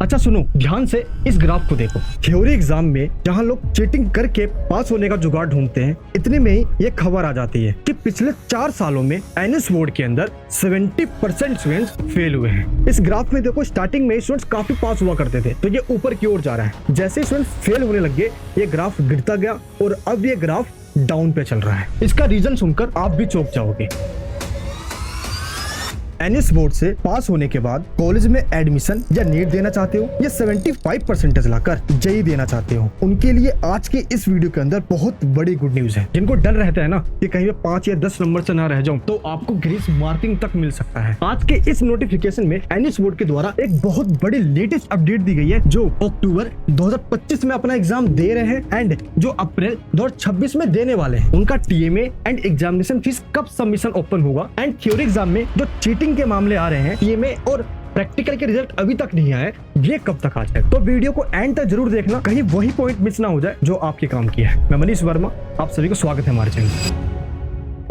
अच्छा सुनो ध्यान से इस ग्राफ को देखो। थ्योरी एग्जाम में जहां लोग चीटिंग करके पास होने का जुगाड़ ढूंढते हैं, इतने में ही ये खबर आ जाती है कि पिछले 4 सालों में एनएस बोर्ड के अंदर 70% स्टूडेंट्स फेल हुए हैं। इस ग्राफ में देखो स्टार्टिंग में स्टूडेंट्स काफी पास हुआ करते थे, तो ये ऊपर की ओर जा रहा है। जैसे स्टूडेंट्स फेल होने लग गए, ये ग्राफ गिरता गया और अब ये ग्राफ डाउन पे चल रहा है। इसका रीजन सुनकर आप भी चौंक जाओगे। एनएस बोर्ड से पास होने के बाद कॉलेज में एडमिशन या नीट देना चाहते हो या 75% लाकर जेईई देना चाहते हो, उनके लिए आज के इस वीडियो के अंदर बहुत बड़ी गुड न्यूज है। जिनको डर रहता है ना कि कहीं पे 5 या 10 नंबर से ना रह जाऊं, तो आपको ग्रेस मार्किंग तक मिल सकता है। आज के इस नोटिफिकेशन में एनएस बोर्ड के द्वारा एक बहुत बड़ी लेटेस्ट अपडेट दी गई है, जो अक्टूबर 2025 में अपना एग्जाम दे रहे हैं एंड जो अप्रैल 2026 में देने वाले हैं, उनका टीएमए एंड एग्जामिनेशन फीस कब सबमिशन ओपन होगा एंड थ्योरी एग्जाम में जो चीटिंग के मामले आ रहे हैं, टीएमए और प्रैक्टिकल के रिजल्ट अभी तक नहीं आए, ये कब तक आ जाए। तो वीडियो को एंड तक जरूर देखना, कहीं वही पॉइंट मिस ना हो जाए जो आपके काम किया है। मैं मनीष वर्मा, आप सभी को स्वागत है हमारे चैनल।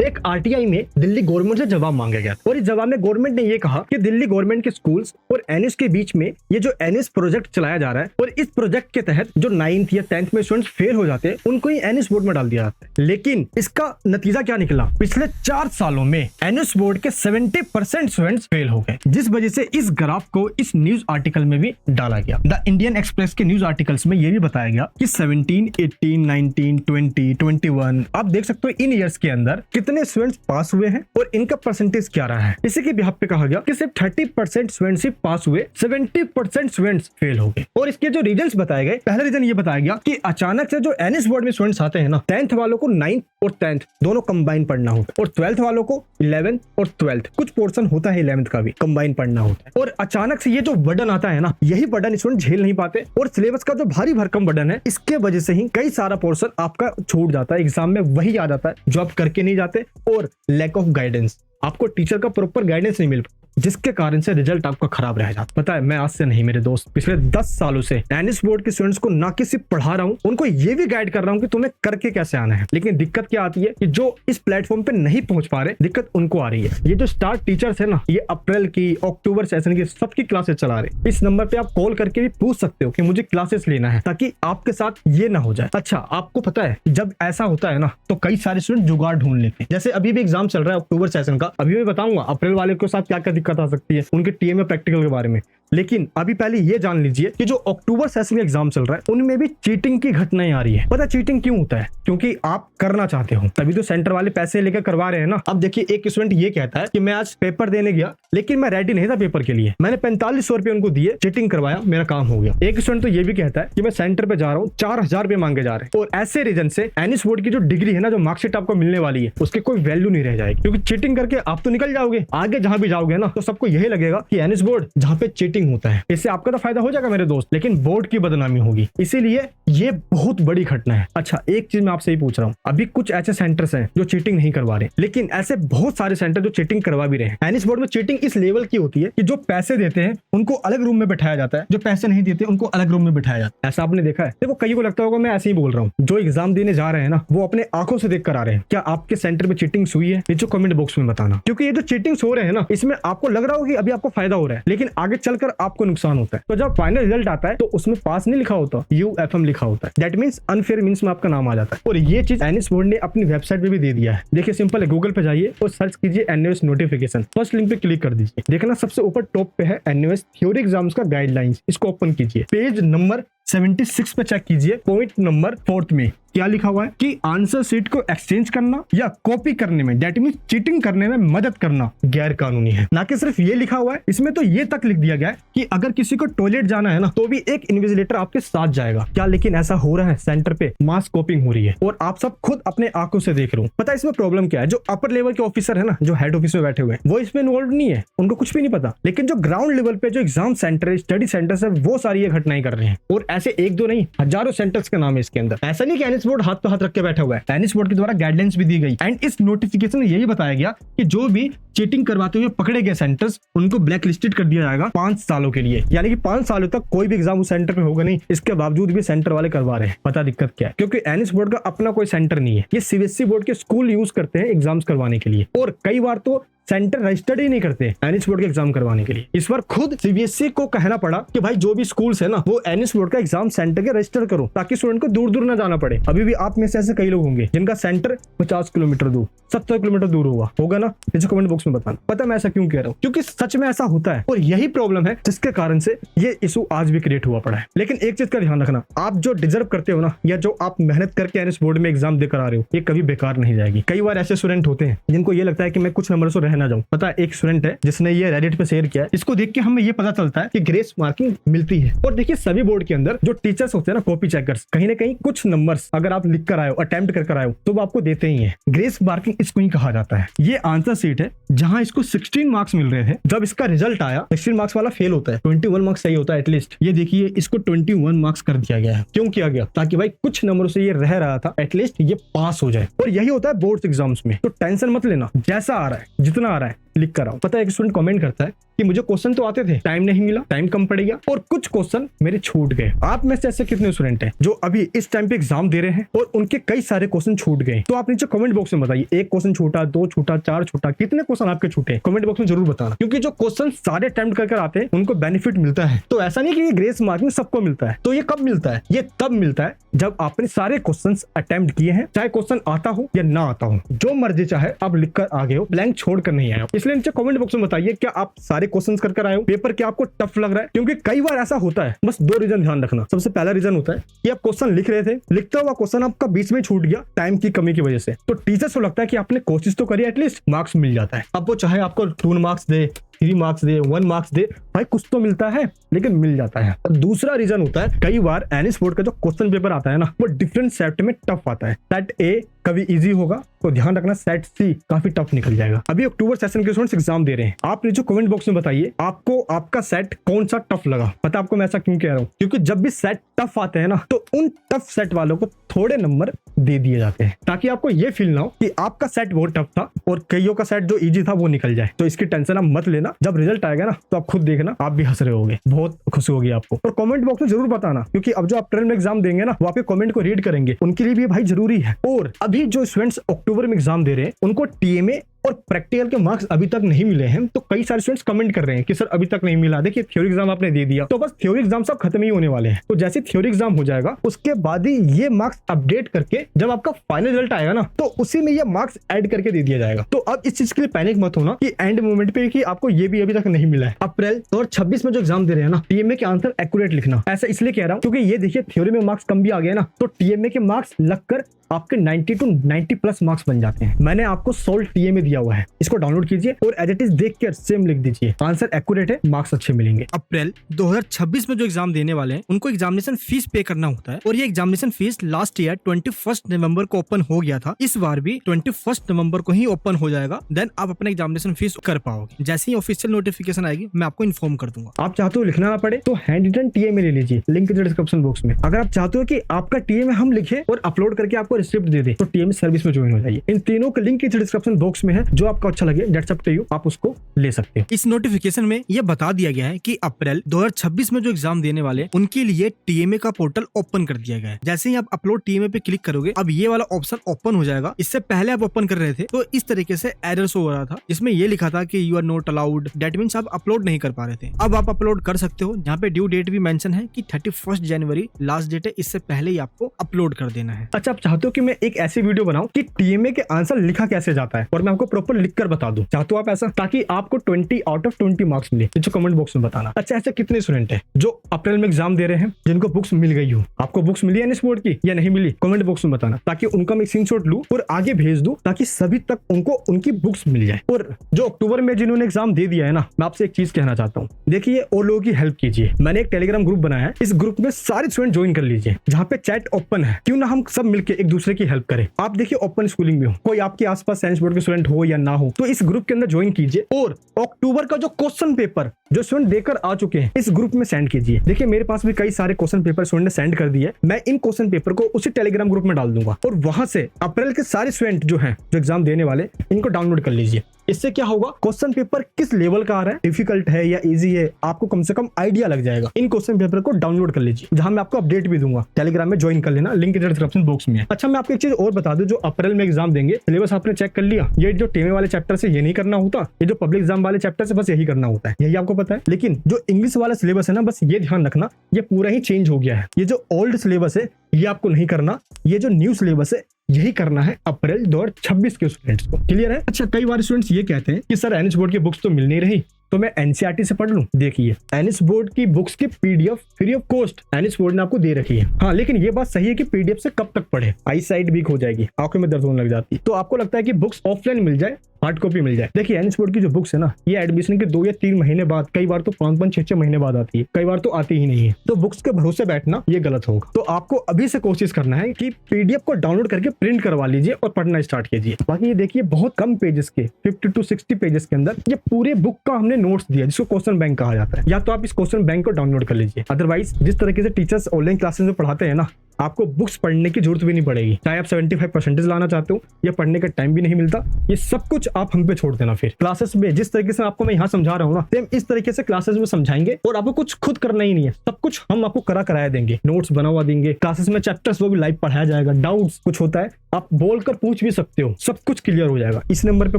एक आरटीआई में दिल्ली गवर्नमेंट से जवाब मांगा गया और इस जवाब में गवर्नमेंट ने ये कहा कि दिल्ली गवर्नमेंट के स्कूल्स और एनएस के बीच में ये जो एनएस प्रोजेक्ट चलाया जा रहा है, और इस प्रोजेक्ट के तहत जो 9th या 10th में स्टूडेंट्स फेल हो जाते हैं, उनको ही एनएस बोर्ड में डाल दिया जाता है। लेकिन इसका नतीजा क्या निकला? पिछले 4 सालों में एनएस बोर्ड के 70% स्टूडेंट्स फेल हो गए, जिस वजह से इस ग्राफ को इस न्यूज आर्टिकल में भी डाला गया। द इंडियन एक्सप्रेस के न्यूज आर्टिकल्स में ये भी बताया गया कि 17, 18, 19, 20, 21 आप देख सकते हो इन ईयर्स के अंदर कितने स्टूडेंट्स पास हुए हैं और इनका परसेंटेज क्या रहा है। इसी के बिहाफ पे कहा गया कि सिर्फ 30% स्टूडेंट्स ही पास हुए, 70% स्टूडेंट्स फेल हो गए। और इसके जो रीजंस बताए गए, पहला रीजन ये बताया गया कि अचानक से जो एनएस बोर्ड में स्टूडेंट्स आते हैं ना, 10th वालों को 9th और 10th दोनों कंबाइन पढ़ना होता है, और 12th वालों को 11th और 12th, कुछ पोर्शन होता है 11th का भी कंबाइन पढ़ना होता है। और अचानक से ये जो बर्डन आता है ना, यही बर्डन स्टूडेंट झेल नहीं पाते, और सिलेबस का जो भारी भरकम बर्डन है, इसके वजह से ही कई सारा पोर्शन आपका छूट जाता है। एग्जाम में वही आ जाता है जो आप करके नहीं जाते, और लैक ऑफ गाइडेंस, आपको टीचर का प्रॉपर गाइडेंस नहीं मिल, जिसके कारण से रिजल्ट आपका खराब रह जाता। पता है, मैं आज से नहीं, मेरे दोस्त पिछले 10 सालों से एनएस बोर्ड के स्टूडेंट्स को ना कि सिर्फ पढ़ा रहा हूं, उनको ये भी गाइड कर रहा हूं कि तुम्हें करके कैसे आना है। लेकिन दिक्कत क्या आती है कि जो इस प्लेटफॉर्म पे नहीं पहुंच पा रहे, दिक्कत उनको आ रही है। ये जो स्टार्ट टीचर्स है ना, ये अप्रैल की, अक्टूबर सेशन की सबकी क्लासेस चला रहे। इस नंबर पे आप कॉल करके भी पूछ सकते हो कि मुझे क्लासेस लेना है, ताकि आपके साथ ये ना हो जाए। अच्छा, आपको पता है जब ऐसा होता है ना, तो कई सारे स्टूडेंट जुगाड़ ढूंढ लेते हैं। जैसे अभी भी एग्जाम चल रहा है अक्टूबर सेशन का, अभी मैं बताऊंगा अप्रैल वाले के साथ क्या क्या दिक्कत आ सकती है, उनके टीएमए प्रैक्टिकल के बारे में। लेकिन अभी पहले ये जान लीजिए कि जो अक्टूबर सेशन का एग्जाम चल रहा है, उनमें भी चीटिंग की घटनाएं आ रही है। पता चीटिंग क्यों होता है? क्योंकि आप करना चाहते हो, तभी तो सेंटर वाले पैसे लेकर करवा रहे हैं ना। अब देखिए, एक स्टूडेंट ये कहता है कि मैं आज पेपर देने गया, लेकिन मैं रेडी नहीं था पेपर के लिए, मैंने 4500 रुपए उनको दिए, चीटिंग करवाया, मेरा काम हो गया। एक स्टूडेंट तो ये भी कहता है कि मैं सेंटर पे जा रहा हूँ, 4000 रुपए मांगे जा रहे हैं। और ऐसे रीजन से एनएस बोर्ड की जो डिग्री है ना, जो मार्कशीट आपको मिलने वाली है, उसकी कोई वैल्यू नहीं रह जाएगी, क्योंकि चीटिंग करके आप तो निकल जाओगे, आगे जहां भी जाओगे ना, तो सबको यही लगेगा कि एनएस बोर्ड जहां पे चीटिंग होता है। इससे आपका तो फायदा हो जाएगा मेरे दोस्त, लेकिन बोर्ड की बदनामी होगी। इसीलिए ये बहुत बड़ी घटना है। अच्छा, एक चीज मैं आपसे ही पूछ रहा हूँ, अभी कुछ ऐसे सेंटर्स हैं जो चीटिंग नहीं करवा रहे, लेकिन ऐसे बहुत सारे सेंटर जो चीटिंग करवा भी रहे हैं। एनएस बोर्ड में चीटिंग इस लेवल की होती है कि जो पैसे देते हैं उनको अलग रूम में बैठाया जाता है, जो पैसे नहीं देते उनको अलग रूम में बैठाया जाता है। ऐसा आपने देखा है? देखो, कई को लगता होगा मैं ऐसे ही बोल रहा हूँ। जो एग्जाम देने जा रहे हैं ना, वो अपने आंखों से देख कर आ रहे हैं। क्या आपके सेंटर में चीटिंग हुई है? नीचे कमेंट बॉक्स में बताना, क्योंकि ये जो चीटिंग हो रहे हैं ना, इसमें आपको लग रहा होगा कि अभी आपको फायदा हो रहा है, लेकिन आगे चलकर आपको नुकसान होता है। तो जब फाइनल रिजल्ट आता है तो उसमें पास नहीं लिखा होता, UFM लिखा होता है। दैट मींस अनफेयर मींस में आपका नाम आ जाता है। और ये चीज एनएस बोर्ड ने अपनी वेबसाइट पे भी दे दिया है। देखिए, सिंपल है, गूगल पे जाइए और सर्च कीजिए एनएस नोटिफिकेशन, फर्स्ट लिंक पे क्लिक कर दीजिए। देखना सबसे ऊपर टॉप पे है एनएस थ्योरी एग्जाम्स का गाइडलाइंस, इसको ओपन कीजिए, पेज नंबर 76 पे चेक कीजिए, पॉइंट नंबर 4 में क्या लिखा हुआ है कि आंसर शीट को एक्सचेंज करना या कॉपी करने में, दैट मींस चीटिंग करने में मदद करना गैर कानूनी है। ना कि सिर्फ ये लिखा हुआ है, इसमें तो ये तक लिख दिया गया है कि अगर किसी को टॉयलेट जाना है ना, तो भी एक इन्विजिलेटर आपके साथ जाएगा। क्या लेकिन ऐसा हो रहा है? सेंटर पे मास कॉपिंग हो रही है और आप सब खुद अपने आंखों से देख रहे हो। पता है इसमें प्रॉब्लम क्या है? जो अपर लेवल के ऑफिसर है ना, जो हेड ऑफिस में बैठे हुए हैं, वो इसमें इन्वॉल्व नहीं है, उनको कुछ भी नहीं पता। लेकिन जो ग्राउंड लेवल पे जो एग्जाम सेंटर, स्टडी सेंटर है, वो सारी ये घटनाएं कर रहे हैं। और ऐसे एक दो नहीं, हजारों सेंटर्स का नाम है इसके अंदर। ऐसा नहीं कि एनएस बोर्ड हाथ पे हाथ रख के बैठा हुआ है, एनएस बोर्ड के द्वारा गाइडलाइंस भी दी गई एंड इस नोटिफिकेशन में यही बताया गया कि जो भी चीटिंग करवाते हुए पकड़े गए सेंटर्स, उनको ब्लैक लिस्टेड कर दिया जाएगा 5 सालों के लिए। यानी कि 5 सालों तक कोई भी एग्जाम उस सेंटर पे होगा नहीं, इसके बावजूद भी सेंटर वाले करवा रहे हैं। पता दिक्कत क्या है? क्योंकि एनएस बोर्ड का अपना कोई सेंटर नहीं है, ये सीबीएसई बोर्ड के स्कूल यूज करते हैं एग्जाम्स करवाने के लिए। और कई बार तो सेंटर रजिस्टर्ड ही नहीं करते एनएस बोर्ड के एग्जाम करवाने के लिए। इस बार खुद सीबीएसई को कहना पड़ा कि भाई जो भी स्कूल्स है ना वो एनएस बोर्ड का एग्जाम सेंटर के रजिस्टर करो, ताकि स्टूडेंट को दूर दूर ना जाना पड़े। अभी भी आप में से ऐसे कई लोग होंगे जिनका सेंटर 50 किलोमीटर दूर, 70 किलोमीटर दूर होगा ना, नीचे कमेंट बॉक्स में बताना। पता मैं ऐसा क्यों कह रहा हूँ, क्योंकि सच में ऐसा होता है और यही प्रॉब्लम है जिसके कारण से ये इशू आज भी क्रिएट हुआ पड़ा है। लेकिन एक चीज का ध्यान रखना, आप जो डिजर्व करते हो ना, या जो आप मेहनत करके एनएस बोर्ड में एग्जाम देकर आ रहे हो, ये कभी बेकार नहीं जाएगी। कई बार ऐसे स्टूडेंट होते हैं जिनको ये लगता है कि मैं कुछ नंबर से रह ना जाऊं। पता है, एक स्टूडेंट है जिसने ये रेडिट पे शेयर किया है, इसको देख के हमें ये पता चलता है कि ग्रेस मार्किंग मिलती है। और देखिए सभी बोर्ड के अंदर जो टीचर्स होते हैं ना, कॉपी चेकर्स, कहीं ना कहीं कुछ नंबर्स अगर आप लिख कर आए हो, अटेम्प्ट कर आए हो, तो वो आपको देते ही है। ग्रेस मार्किंग इसको ही कहा जाता है। ये आंसर सीट है जहां इसको 16 मार्क्स मिल रहे थे। जब इसका रिजल्ट आया 16 मार्क्स वाला फेल होता है, 21 मार्क्स सही होता है एटलीस्ट। ये देखिए इसको 21 मार्क्स कर दिया गया है। क्यों किया गया? ताकि भाई कुछ नंबरों से ये रह रहा था, एटलीस्ट ये पास हो जाए। और यही होता है बोर्ड एग्जाम्स में। तो टेंशन मत लेना, जैसा आ रहा है, जितना आ रहा है लिख कर आओ। पता है एक स्टूडेंट कमेंट करता है कि मुझे क्वेश्चन तो आते थे, टाइम नहीं मिला, टाइम कम पड़ गया और कुछ क्वेश्चन मेरे छूट गए। आप में से ऐसे कितने स्टूडेंट हैं जो अभी इस टाइम पे एग्जाम दे रहे हैं और उनके कई सारे क्वेश्चन छूट गए? तो आप नीचे कमेंट बॉक्स में बताइए, एक क्वेश्चन छूटा, 2 छूटा, 4 छूटा, कितने क्वेश्चन आपके छूटे? कमेंट बॉक्स में जरूर बताना, क्योंकि जो क्वेश्चन सारे अटेम्प्ट कर आते हैं उनको बेनिफिट मिलता है। तो ऐसा नहीं कि ये ग्रेस मार्किंग सबको मिलता है। तो ये कब मिलता है? ये तब मिलता है जब आपने सारे क्वेश्चन अटेम्प्ट किए हैं, चाहे क्वेश्चन आता हो या ना आता हो, जो मर्जी चाहे आप लिख कर आ गए हो, ब्लैंक छोड़ कर नहीं आए हो। इसलिए नीचे कमेंट बॉक्स में बताइए क्या आप सारे क्वेश्चन कर आए हो, पेपर क्या आपको टफ लग रहा है? क्योंकि कई बार ऐसा होता है। बस 2 रीजन ध्यान रखना। सबसे पहला रीजन होता है कि आप क्वेश्चन लिख रहे थे, लिखता हुआ क्वेश्चन आपका बीच में छूट गया टाइम की कमी की वजह से, तो टीचर्स को लगता है कि आपने कोशिश तो करी, एटलीस्ट मार्क्स मिल जाता है। अब वो चाहे आपको 2 मार्क्स दे, 3 मार्क्स दे, 1 मार्क्स दे, भाई कुछ तो मिलता है, लेकिन मिल जाता है। दूसरा रीजन होता है कई बार एनएस बोर्ड का जो क्वेश्चन पेपर आता है ना, वो डिफरेंट सेट में टफ आता है। सेट ए कभी इजी होगा, तो ध्यान रखना सेट सी काफी टफ निकल जाएगा। अभी अक्टूबर सेशन के स्टूडेंट्स एग्जाम दे रहे हैं। आप नीचे कमेंट बॉक्स में बताइए आपको आपका सेट कौन सा टफ लगा। पता आपको मैं ऐसा क्यों कह रहा हूँ? क्योंकि जब भी सेट टफ आते हैं ना, तो उन टफ सेट वालों को थोड़े नंबर दे दिए जाते हैं, ताकि आपको ये फील ना हो कि आपका सेट बहुत टफ था और कईयों का सेट जो इजी था वो निकल जाए। तो इसकी टेंशन आप मत लेना। जब रिजल्ट आएगा ना, तो आप खुद देखना, आप भी हंस रहे होगे, बहुत खुशी होगी आपको। और कमेंट बॉक्स में जरूर बताना, क्योंकि अब जो आप अप्रैल में एग्जाम देंगे ना, वो आपके कमेंट को रीड करेंगे, उनके लिए भी भाई जरूरी है। और अभी जो स्टूडेंट्स अक्टूबर में एग्जाम दे रहे हैं, उनको टीएमए और प्रैक्टिकल के मार्क्स अभी तक नहीं मिले हैं। तो कई सारे स्टूडेंट्स कमेंट कर रहे हैं कि सर अभी तक नहीं मिला। देखिए थ्योरी एग्जाम आपने दे दिया, तो बस थ्योरी एग्जाम सब खत्म ही होने वाले हैं। तो जैसे थ्योरी एग्जाम हो जाएगा, उसके बाद ही ये मार्क्स अपडेट करके जब आपका फाइनल रिजल्ट आएगा ना, तो उसी में ये मार्क्स ऐड करके दे दिया जाएगा। तो अब इस चीज के लिए पैनिक मत होना कि एंड मोमेंट पे कि आपको ये भी अभी तक नहीं मिला है। अप्रैल 2026 में जो एग्जाम दे रहे हैं ना, टीएमए के आंसर एक्यूरेट लिखना। ऐसा इसलिए कह रहा हूँ क्योंकि ये देखिए थ्योरी में मार्क्स कम भी आ गए ना, तो टीएमए के मार्क्स लगकर आपके 90 to 90 प्लस मार्क्स बन जाते हैं। मैंने आपको सोल्ट टीएमए दिया हुआ है, इसको डाउनलोड कीजिए और एज इट इज देख कर सेम लिख दीजिए। आंसर एक्यूरेट है, मार्क्स अच्छे मिलेंगे। अप्रैल 2026 में जो एग्जाम देने वाले हैं, उनको एग्जामिनेशन फीस पे करना होता है। और ये एग्जामिनेशन फीस लास्ट ईयर 21 नवंबर को ओपन हो गया था। इस बार भी 21 नवंबर को ही ओपन हो जाएगा। देन आप अपना एग्जामिनेशन फीस कर पाओगे। जैसे ही ऑफिशियल नोटिफिकेशन आएगी, मैं आपको इन्फॉर्म कर दूंगा। आप चाहते हो लिखना ना पड़े, तो हैंड रिटन टीएमए ले लीजिए, लिंक डिस्क्रिप्शन बॉक्स में। अगर आप चाहते हो कि आपका टीएमए हम लिखे और अपलोड करके आपको रिसिप्ट दे दे, तो टीएमए सर्विस में ज्वाइन हो जाइए। इन तीनों का लिंक डिस्क्रिप्शन बॉक्स में है, जो आपको अच्छा लगे दैट्स अप टू यू, आप उसको ले सकते हो। इस नोटिफिकेशन में यह बता दिया गया है कि अप्रैल 2026 में जो एग्जाम देने वाले हैं, उनके लिए टीएमए का पोर्टल ओपन कर दिया गया है। जैसे ही आप अपलोड टीएमए पे क्लिक करोगे, अब ये वाला ऑप्शन ओपन हो जाएगा। इससे पहले आप ओपन कर रहे थे तो इस तरीके से एरर शो हो रहा था, इसमें ये लिखा था कि you are not allowed. That means आप अपलोड नहीं कर पा रहे थे। अब आप अपलोड कर सकते हो। यहाँ पे ड्यू डेट भी मेंशन है कि 31 जनवरी लास्ट डेट है, इससे पहले ही आपको अपलोड कर देना है। अच्छा, आप चाहते हो कि मैं एक ऐसी वीडियो बनाऊं कि टीएमए के आंसर लिखा कैसे जाता है और मैं आपको प्रॉपर लिख कर बता दूं? चाहते हो आप ऐसा, ताकि आपको 20 आउट ऑफ 20 मार्क्स मिले? जो कमेंट बॉक्स में बताना। अच्छा, ऐसे कितने स्टूडेंट हैं जो अप्रैल में एग्जाम दे रहे हैं, जिनको बुक्स मिल गई हो? आपको बुक्स मिली है एनएस बोर्ड की या नहीं मिली? कमेंट बॉक्स में बताना, ताकि उनका मैं स्क्रीनशॉट लूं और आगे भेज दूं, ताकि सभी तक उनको उनकी बुक्स मिल जाए। और जो अक्टूबर में जिन्होंने एग्जाम दे दिया है ना, मैं आपसे एक चीज कहना चाहता हूँ। देखिए और लोगों की हेल्प कीजिए। मैंने एक टेलीग्राम ग्रुप बनाया है, इस ग्रुप में सारे स्टूडेंट ज्वाइन कर लीजिए, जहाँ पे चैट ओपन है। क्यों ना हम सब मिलकर एक दूसरे की हेल्प करें। आप देखिए ओपन स्कूलिंग में हो, कोई आपके आसपास साइंस बोर्ड के स्टूडेंट हो या ना हो, तो इस ग्रुप के अंदर ज्वाइन कीजिए और अक्टूबर का जो क्वेश्चन पेपर जो स्टूडेंट देकर आ चुके हैं, इस ग्रुप में सेंड कीजिए। देखिए मेरे पास भी कई सारे क्वेश्चन पेपर स्टूडेंट ने सेंड कर दिए। मैं इन क्वेश्चन पेपर को उसी टेलीग्राम ग्रुप में डाल दूंगा और वहां से अप्रैल के सारे स्टूडेंट जो हैं, जो एग्जाम देने वाले, इनको डाउनलोड कर लीजिए। इससे क्या होगा, क्वेश्चन पेपर किस लेवल का आ रहा है, डिफिकल्ट है या इजी है, आपको कम से कम आइडिया लग जाएगा। इन क्वेश्चन पेपर को डाउनलोड कर लीजिए, जहां मैं आपको अपडेट भी दूंगा। टेलीग्राम में ज्वाइन कर लेना, लिंक डिस्क्रिप्शन बॉक्स में है। अच्छा, मैं आपको एक चीज और बता दूं, जो अप्रैल में एग्जाम देंगे, सिलेबस आपने चेक कर लिया? ये जो टीएमए वाले चैप्टर से ये नहीं करना होता, ये जो पब्लिक एग्जाम वाले चैप्टर से बस यही करना होता है, यही आपको पता है। लेकिन जो इंग्लिश वाला सिलेबस है ना, बस ये ध्यान रखना, ये पूरा ही चेंज हो गया है। ये जो ओल्ड सिलेबस है ये आपको नहीं करना, ये जो न्यू सिलेबस है यही करना है अप्रैल 2026 के स्टूडेंट्स को। क्लियर है? अच्छा, कई बार स्टूडेंट्स ये कहते हैं कि सर एनएच बोर्ड की बुक्स तो मिल नहीं रही, तो मैं एनसीईआरटी से पढ़ लूं। देखिए, एनएच बोर्ड की बुक्स की PDF free of cost NH board ने आपको दे रखी है। हाँ, लेकिन ये बात सही है कि पीडीएफ से कब तक पढ़े, आई साइट वीक हो जाएगी, आंखों में दर्द होने लग जाती है। तो आपको लगता है कि बुक्स ऑफलाइन मिल जाए, हार्ड कॉपी मिल जाए। देखिए, एनएच बोर्ड की जो बुक्स है ना, ये एडमिशन के 2 या 3 महीने बाद, कई बार तो 5-5, 6-6 महीने बाद आती है, कई बार तो आती ही नहीं है। तो बुक्स के भरोसे बैठना ये गलत होगा। तो आपको अभी से कोशिश करना है कि पीडीएफ को डाउनलोड करके प्रिंट करवा लीजिए और पढ़ना स्टार्ट कीजिए। बाकी ये देखिए, बहुत कम पेजेस के 50 to 60 पेजेस के अंदर ये पूरे बुक का हमने नोट्स दिया, जिसको क्वेश्चन बैंक कहा जाता है। या तो आप इस क्वेश्चन बैंक को डाउनलोड कर लीजिए, अदरवाइज जिस तरीके से टीचर्स ऑनलाइन क्लासेस में पढ़ाते हैं ना, आपको बुक्स पढ़ने की जरूरत भी नहीं पड़ेगी। चाहे आप 75% लाना चाहते हो या पढ़ने का टाइम भी नहीं मिलता, ये सब कुछ आप हम पे छोड़ देना। फिर क्लासेस में जिस तरीके से आपको मैं यहाँ समझा रहा हूँ ना, सेम इस तरीके से क्लासेस में समझाएंगे और आपको कुछ खुद करना ही नहीं है, सब कुछ हम आपको कराया देंगे, नोट्स बनवा देंगे, क्लासेस में चैप्टर्स वो भी लाइव पढ़ाया जाएगा। डाउट्स कुछ होता है आप बोलकर पूछ भी सकते हो, सब कुछ क्लियर हो जाएगा। इस नंबर पे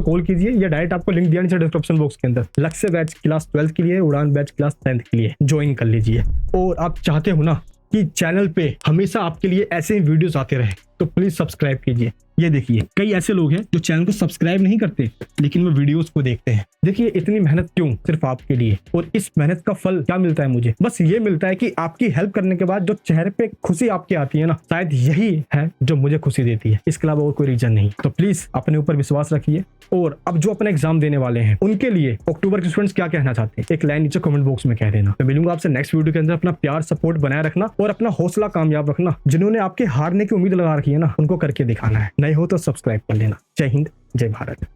कॉल कीजिए या डायरेक्ट आपको लिंक दिया नीचे डिस्क्रिप्शन बॉक्स के अंदर। लक्ष्य बैच क्लास 12th के लिए, उड़ान बैच क्लास 10th के लिए ज्वाइन कर लीजिए। और आप चाहते हो ना कि चैनल पे हमेशा आपके लिए ऐसे ही वीडियोस आते रहे, तो प्लीज सब्सक्राइब कीजिए। ये देखिए, कई ऐसे लोग हैं जो चैनल को सब्सक्राइब नहीं करते, लेकिन वो वीडियोस को देखते हैं। देखिए, इतनी मेहनत क्यों, सिर्फ आपके लिए। और इस मेहनत का फल क्या मिलता है मुझे? बस ये मिलता है कि आपकी हेल्प करने के बाद जो चेहरे पे खुशी आपकी आती है ना, शायद यही है जो मुझे खुशी देती है। इसके अलावा और कोई रीजन नहीं। तो प्लीज अपने ऊपर विश्वास रखिए। और अब जो अपना एग्जाम देने वाले हैं, उनके लिए अक्टूबर के स्टूडेंट्स क्या कहना चाहते हैं, एक लाइन नीचे कमेंट बॉक्स में कह देना। मैं मिलूंगा आपसे नेक्स्ट वीडियो के अंदर। अपना प्यार सपोर्ट बनाए रखना और अपना हौसला कामयाब रखना। जिन्होंने आपके हारने की उम्मीद लगा रखी है ना, उनको करके दिखाना है। नए हो तो सब्सक्राइब कर लेना। जय हिंद, जय भारत।